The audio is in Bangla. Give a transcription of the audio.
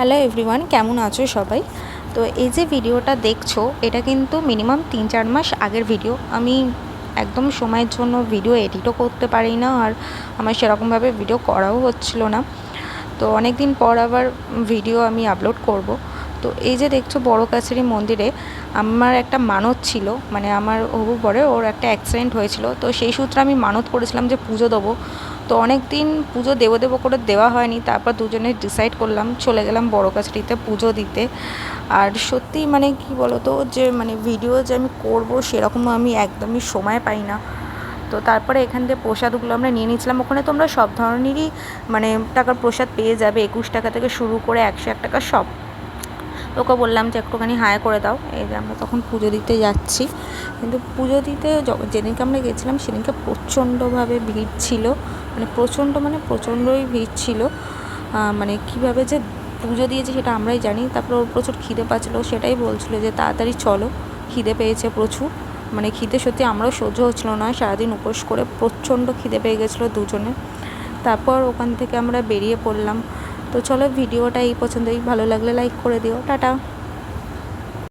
হ্যালো এভরিওয়ান, কেমন আছো সবাই? তো এই যে ভিডিওটা দেখছো, এটা কিন্তু মিনিমাম 3-4 মাস আগের ভিডিও। আমি একদম সময়ের জন্য ভিডিও এডিটও করতে পারি না, আর আমার সেরকমভাবে ভিডিও করাও হচ্ছিল না। তো অনেক দিন পর আবার ভিডিও আমি আপলোড করব। তো এই যে দেখছো বড় কাছারি মন্দিরে আমার একটা মানত ছিল, মানে আমার হবু বরের ওর একটা অ্যাক্সিডেন্ট হয়েছিল। তো সেই সূত্রে আমি মানত করেছিলাম যে পুজো দেবো। তো অনেক দিন পুজো দেবো দেবো করে দেওয়া হয়নি, তারপর দুজনে ডিসাইড করলাম চলে গেলাম বড় কাছারিতে পুজো দিতে। আর সত্যি মানে কি বলো তো, যে মানে ভিডিও যে আমি করব সেরকম আমি একদমই সময় পাই না। তো তারপরে এখান থেকে প্রসাদগুলো আমরা নিয়ে নিয়েছিলাম। ওখানে তোমরা সব ধরনেরই মানে টাকার প্রসাদ পেয়ে যাবে, 21 টাকা থেকে শুরু করে 101 টাকা সব। তো ওকে বললাম যে একটুখানি হাই করে দাও। এই যে আমরা তখন পুজো দিতে যাচ্ছি, কিন্তু পুজো দিতে যেদিনকে আমরা গেছিলাম সেদিনকে প্রচণ্ডভাবে ভিড় ছিল, মানে প্রচণ্ডই ভিড় ছিল। মানে কীভাবে যে পুজো দিয়েছে সেটা আমরাই জানি। তারপর ওর প্রচুর খিদে পাচ্ছিলো, সেটাই বলছিলো যে তাড়াতাড়ি চলো, খিদে পেয়েছে প্রচুর। মানে খিদে সত্যি আমরাও সহ্য হচ্ছিলো না, সারাদিন উপোস করে প্রচণ্ড খিদে পেয়ে গেছিলো দুজনে। তারপর ওখান থেকে আমরা বেরিয়ে পড়লাম। তো চলো, ভিডিওটা এই পছন্দই, ভালো লাগলে লাইক করে দিও। টাটা।